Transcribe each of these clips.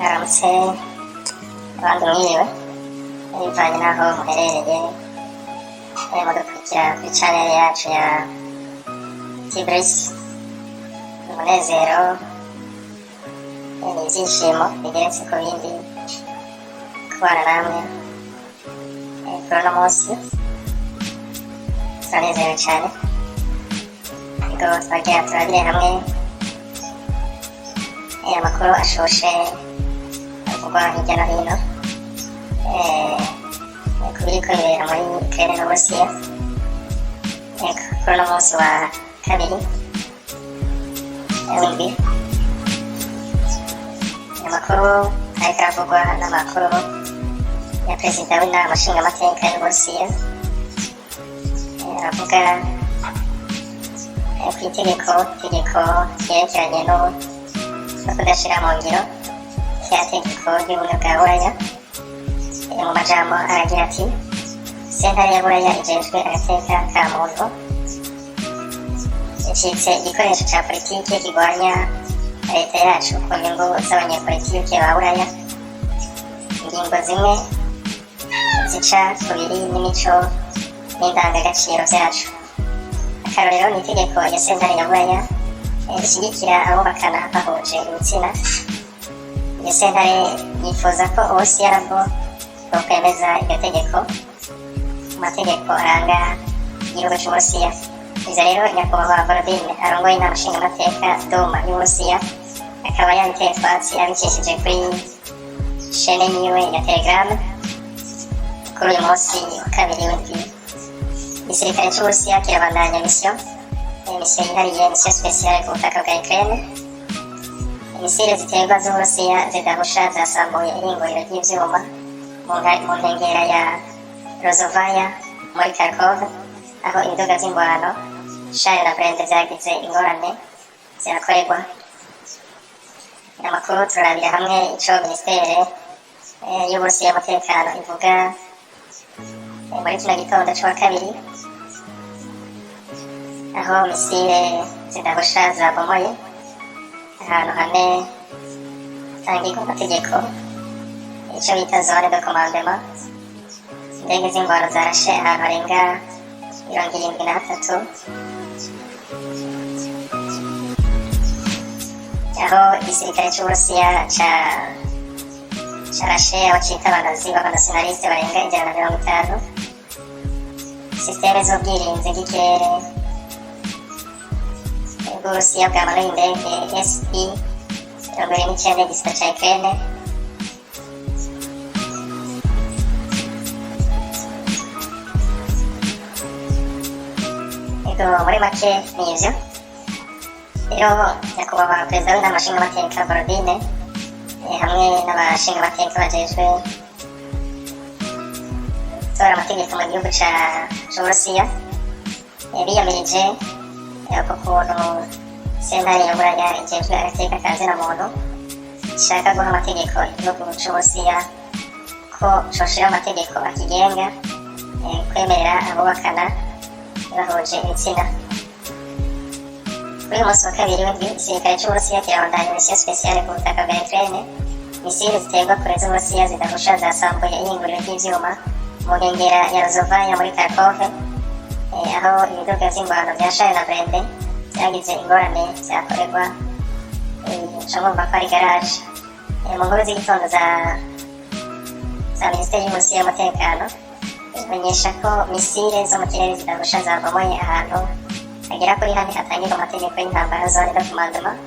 Mwaramutse abandi mwiriwe bivanye n'aho muherereye mudukurikira kuri channel yacu ya Tibris. Umunezero n'ibyishimo bigeretse ku bindi kubana namwe kuri uno munsi. Turanezerewe cyane ubwo twagira turabire hamwe amakuru ashoshe avugwa hirya no hino ku biriko bibera muri Ukraine n'Uburusiya kuri uno munsi wa kabiri w'indwi. Amakuru ariko aravugwa n'amakuru ya perezida w'inama nshingamateka y'Uburusiya, aravuga ku itegeko ryerekeranye no kudashira mu ngiro rya tegeko ry'ubumwe bwa Buraya. Mu majambo aragira ati: sentare ya Buraya ijejwe agateka ka muntu icitse igikoresho ca politike kirwanya leta yacu ku nyungu z'abanyepolitike ba Buraya. Ingingo zimwe zica kubiri n'imico n'indangagaciro vyacu. Akarorero ni itegeko rya sentare ya Buraya rishyigikira abubakana bahuje ibitsina. Iyo sentare yifuza ko Uburusiya nabwo bwokwemeza iryo tegeko mu mategeko aranga igihugu c'Uburusiya. Ivyo rero nyakubahwa Volodymyr arongoye inama nshingamateka Duma y'Uburusiya akaba yabiteye utwatsi abicishije kuri shene yiwe ya Telegram kuri uyu munsi wa kabiri w'indwi. Igisirikare c'Uburusiya kirabandanya misiyo yihariye, misiyo spesiyale ku butaka bwa Ukraine. Imisile ziterwa z'Uburusiya zidahusha zasambuye ihinguriro ry'ivyuma mu nkengera ya Rozovaya muri Kharkov, aho ibiduga vy'ingwano Shale na Brende vyagize ingorane zirakorerwa. Amakuru turarabira hamwe ico ministere y'Uburusiya y'umutekano ivuga muri kino gitondo c'uwa kabiri, aho misile zidahusha zabomoye ahantu hane hatangirwa amategeko, ico bita zone de commandement. Indege z'ingwano zarashe ahantu harenga 73, aho igisirikare c'Uburusiya carashe abo cita abanazi b'abanasionaliste barenga 150. Sisteme z'ubwirinzi bw'ikirere bw'Uburusiya bwamanuye indege SU-29 y'igisata ca Ukraine. Muri make ni ivyo rero. Nyakubahwa perezida w'inama nshingamateka Volodymyr hamwe n'abashingamateka bajejwe gutora amategeko mu gihugu c'Uburusiya biyamirije uko kuntu sentare ya Buraya ijejwe agateka ka zina muntu ishaka guha amategeko igihugu c'Uburusiya ko coshira amategeko akigenga kwemerera abubakana bahuje ibitsina. Kuri uyu munsi wa kabiri w'indwi, igisirikare c'Uburusiya kirabandanya misiyo spesiyale ku butaka bwa Ukraine. Misile ziterwa kure z'Uburusiya zidahusha zasambuye ihinguriro ry'ivyuma mu nkengera ya Rozovaya muri Kharkov, aho ibiduga vy'ingwano vya Shale na Brende vyagize ingorane vyakorerwa ncamwumva ko ari garage. Mu nkuru z'igitondo za minisiteri y'Uburusiya y'umutekano imenyesha ko misile zo mu kirere zidahusha zabomoye ahantu hagera kuri hane hatangirwa amategeko y'intambara zone de commandement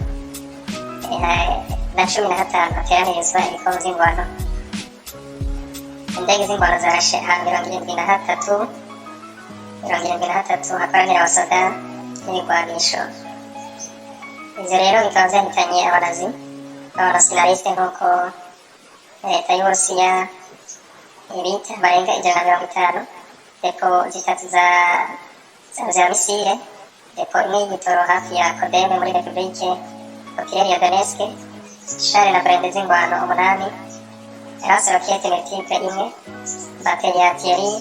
na 15 hateranirizwa ibikorwa vy'ingwano. Indege z'ingwano zarashe ahantu 73 hakoranira abasoda n'ibigwanisho. Ivyo rero bikaba vyahitanye abanazi b'abanasionaliste nk'uko leta y'Uburusiya ibita barenga 150. Depo zitatu za misile, depo imwe y'igitoro hafi ya Kodeme muri Republike Populaire ya Donetsk, Shale na Brende z'ingwano 8, rase rokete multiple imwe, bateri ya artillerie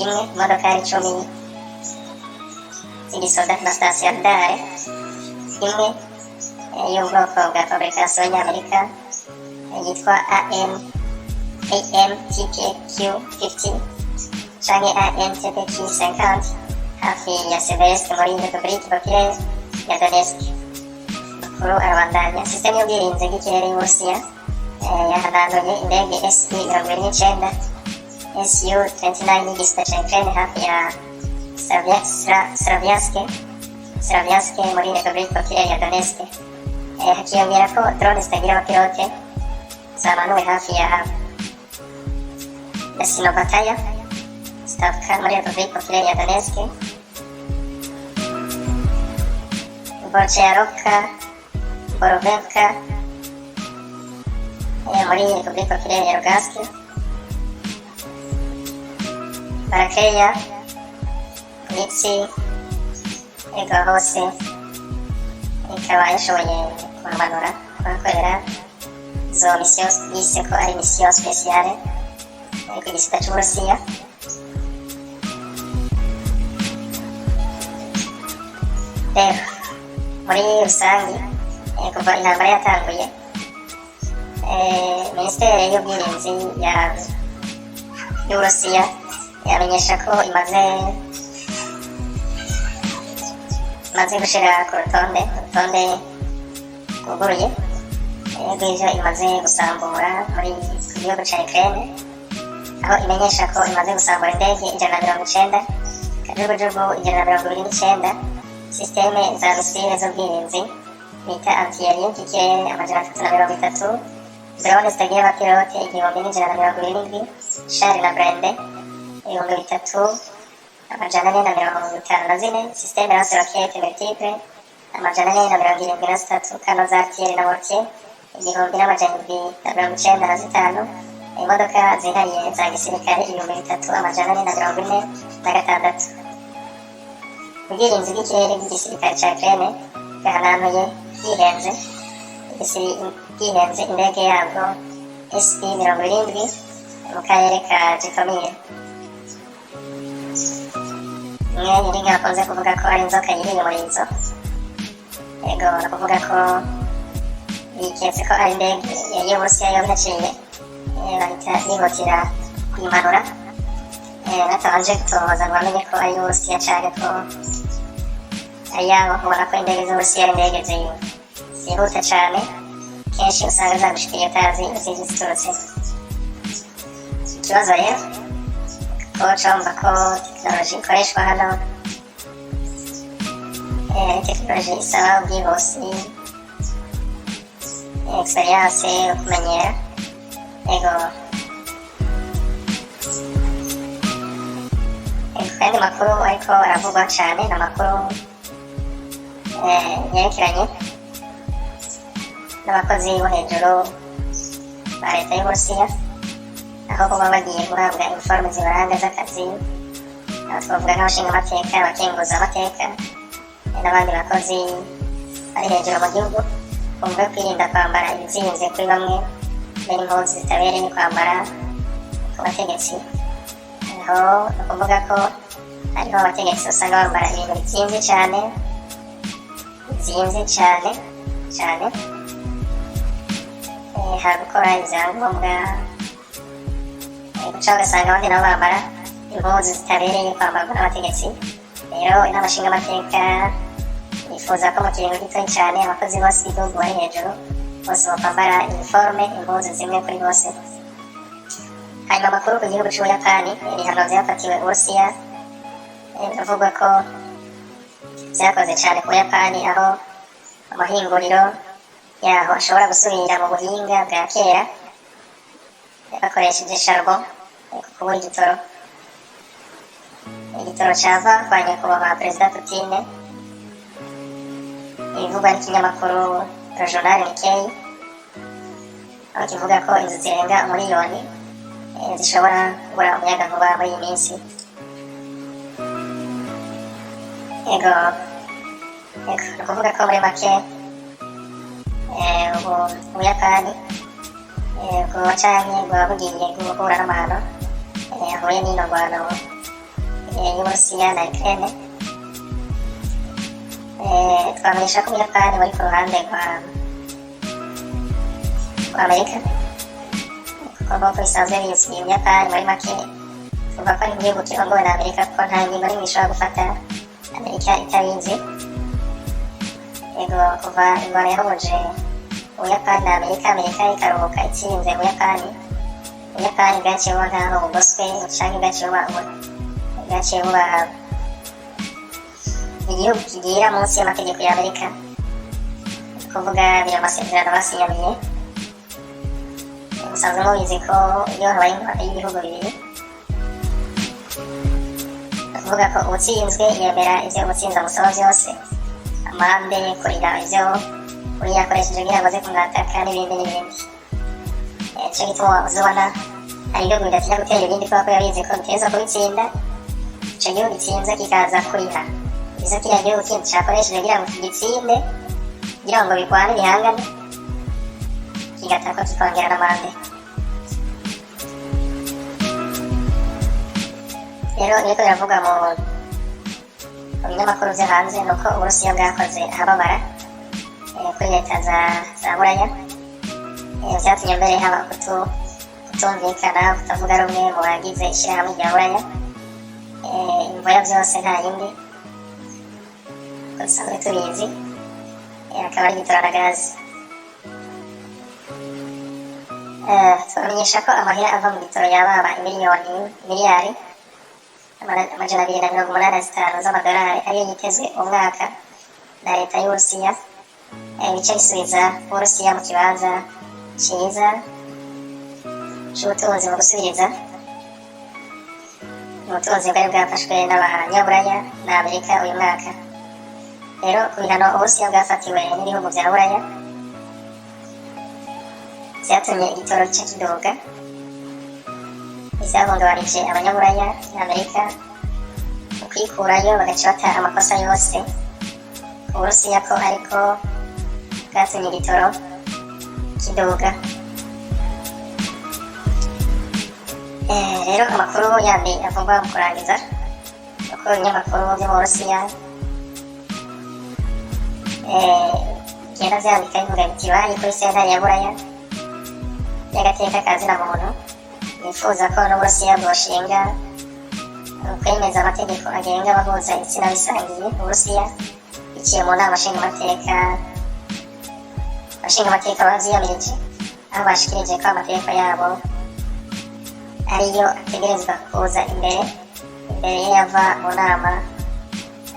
imwe, imodokari 10 z'igisoda na sitasiyo ya radare imwe y'ubwoko bwa fabrication y'Amerika yitwa AMTPQ-50 canke AMTPQ-50 hafi ya Seversk muri Republique Populaire ya Donetsk. Amakuru arabandanya. Sisitemu y'ubwirinzi bw'ikirere y'Uburusiya yahananuye indege SU-29 Su-29 y'igisata ca Ukraine hafi ya Slavyansk muri Republique Populaire ya Donetsk. Hakiyongera ko drone zitagira abapilote zamanuwe hafi ya Sinovataya Stavka muri Republique Populaire ya Donetsk. Bolcharovka Borovenka muri Republique Populaire ya Lugansk. Barakeya Nitsi ego hose ikaba yashoboye kumanura kuhakorera izo misiyo yise ko ari misiyo spesiyale ku gisata c'Uburusiya. Rero muri rusange kuva intambara yatanguye minisiteri y'ubwirinzi y'Uburusiya yamenyesha ko imaze gushira ku rutonde rwuguruye rw'ivyo imaze gusambura muri gihugu ca Ukraine, aho imenyesha ko imaze gusambura indege 190, kajugujugu 129, systeme za misile z'ubwirinzi bita antiaeriye y'ikirere 330, drone zitagira abapilote 1127, char na blende 3454, systeme lance roquette multiple 473, kano za artillerie na mortier 1795, imodoka zihariye za gisirikare 3446. Ubwirinzi bw'ikirere bw'igisirikare ca Ukraine bwahananuye bwihenze indege yabwo SU-70 mu karere ka Zhytomyr. Umwe nyiriga akunze kuvuga ko ari inzoka yiriye umurizo. Ego nakuvuga ko biketse ko ari indege y'Uburusiya yoba yaciye bahita bihutira kuyimanura batabanje gutohoza ngo bamenye ko ari Uburusiya canke ko ari yabo. Ubona ko indege z'Uburusiya ari indege zihuta cane, kenshi usanga zagushikiriye utazi izindi ziturutse. Ikibazo rero ko cumva ko tekinoloji ikoreshwa hano tekinoloji isaba ubwihusi, experience, ukumenyera. Ego kandi makuru ariko aravugwa cane n'amakuru yerekeranye n'abakozi bo hejuru ba leta y'Uburusiya, aho baba bagiye guhabwa informe zibaranga z'akazi. Aho twavuga nk'abashinga amateka, abakenguza amateka n'abandi bakozi bari hejuru mu gihugu, bumva kwirinda kwambara ibizinze kuri bamwe n'impuzu zitabereye kwambara ku bategetsi. Aho ni ukuvuga ko hariho abategetsi usanga bambara ibintu bizimvye cane hari gukora ivyangombwa, guca ugasanga abandi nabo bambara impuzu zitabereye kwambarwa n'abategetsi. Rero inama nshingamateka yifuza ko mu kiringo gitoyi cane abakozi bose b'igihugu bari hejuru bose bakwambara uniforme, impuzu zimwe kuri bose. Hanyuma amakuru ku gihugu c'Ubuyapani, ibihano vyafatiwe Uburusiya biravugwa ko vyakoze cane ku Buyapani, aho amahinguriro yaho ashobora gusubira mu buhinga bwa kera bakoresheje charbon kubura igitoro cava kwa nyakubahwa Perezida Putin. Ibivugwa n'ikinyamakuru Regional Nikkei, aho kivuga ko inzu zirenga umuriyoni zishobora kubura umuyagankuba muri iyi minsi. Ego ni ukuvuga ko muri make Ubuyapani bwoba canke bwoba bugiye guhura n'amahano ahuye n'ino ngwano y'Uburusiya na Ukraine. twamenyesha ko Ubuyapani buri ku ruhande ku Amerika, kuko nk'uko bisanzwe bizwi Ubuyapani muri make tuvuga ko ari igihugu kirongowe na Amerika, kuko nta ngingo n'imwe ishobora gufata Amerika itabizi. Yego kuva ingwano yahuje Ubuyapani na Amerika, Amerika ikaruhuka itsinze Ubuyapani bwaciye buba nkaho bugoswe canke bwaciye buba igihugu kigira munsi y'amategeko ya Amerika, kuvuga biri amasezerano basinyaniye. Musanzwe mubizi ko iyo habaye ingwano y'ibihugu bibiri, kuvuga ko uwutsinzwe yemera ivyo umutsinzi amusaba vyose, amande, kurira ivyo uriya yakoresheje kugira ngo aze kumwataka n'ibindi. Nico gituma uzobona hari ibihugu bidatinya gutera ibindi kubera ko yabizi ko biteza kubitsinda. Ico gihugu gitsinze kikaza kuriha ivyo kiriya gihugu kindi cakoresheje kugira ngo kigitsinde, kugira ngo bigwane bihangane, kigatako kikongera n'amande. Rero niko biravuga mu binyamakuru vyo hanze, nuko Uburusiya bwakoze ahababara kuri leta za Buraya, vyatumye mbere haba kutumvikana, kutavuga rumwe mu bagize ishirahamwe rya Buraya. Imvo ya vyose nta yindi, ko dusanzwe tubizi, akaba ari igitoro na gazi. Tubamenyesha ko amahera ava mu gitoro yababa miliyari 285 z'amadolari ariyo yitezwe umwaka na leta y'Uburusiya, bica bisubiza Uburusiya mu kibanza ciza c'ubutunzi mu gusubiriza ubutunzi bwari bwafashwe n'abanyaburaya na Amerika uyu mwaka. Rero ku bihano Uburusiya bwafatiwe n'ibihugu vya Buraya, vyatumye igitoro gica kiduga, ivyahungabanije abanyaburaya na Amerika mu kwikurayo bagaca bata amakosa yose ku Burusiya ko ariko bwatumye igitoro kiduga. Rero amakuru yandi avugwa mu kurangiza, uko ibinyamakuru vyo mu Burusiya bigenda vyandika bivuga biti bari kuri sentare ya Buraya y'agateka ka zina muntu, bifuza ko n'Uburusiya bwoshinga kwemeza amategeko agenga abahuza ibitsina bisangiye mu Burusiya, biciye mu nama nshingamateka. Abashingamateka bavyiyamirije, aho bashikirije ko amategeko yabo ariyo ategerezwa kuza imbere yava mu nama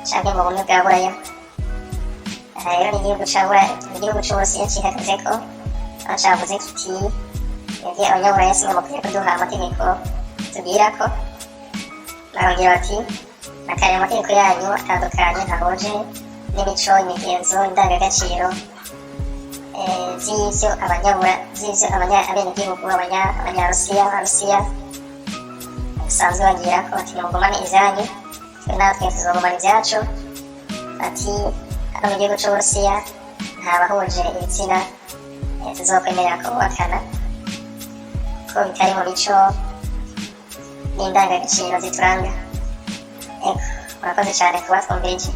canke mu bumwe bwa Buraya. Rero n'igihugu c'Uburusiya cihagaze ko, aho cavuze kiti mwebwe abanyaburaya simwe mukwiye kuduha amategeko tubwira ko, bagira bati nakare amategeko yanyu atandukanye ntahuje n'imico, imigenzo, indangagaciro vy'ivyo abenegihugu Abarusiya basanzwe bagira ko, bati nimugumane ivyanyu, twe natwe tuzogumana ivyacu. Bati hano mu gihugu c'Uburusiya nta bahuje ibitsina tuzokwemerera ko bubakana, ko bitari mu mico n'indangagaciro zituranga. Murakoze cane kuba twumvirije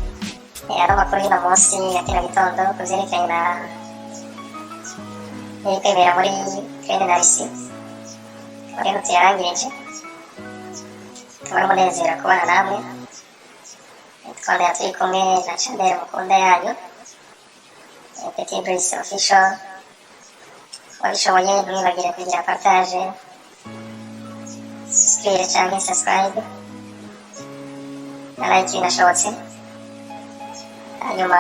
ano makuru y'uno munsi ya kino gitondo ku vyerekanye n'ibibera muri Ukraine na Russia. Rero tuyarangirije, tubona umunezero kubana namwe, twongera turi kumwe na Chandler mukunda yanyu, Petit Brice Official. Wabishoboye ntimwibagire kugira partage, subscribe na like binashobotse. Hanyuma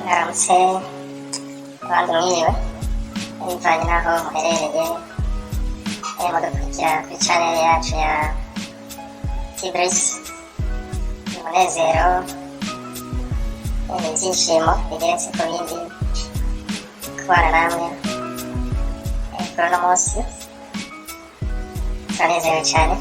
mwaramutse abandi mwiriwe, bivanye n'aho muherereye mudukurikira kuri channel yacu ya T-Brice. Umunezero, ibyishimo bigeretse ku bindi kubana namwe kuri uno munsi, turanezerewe cyane.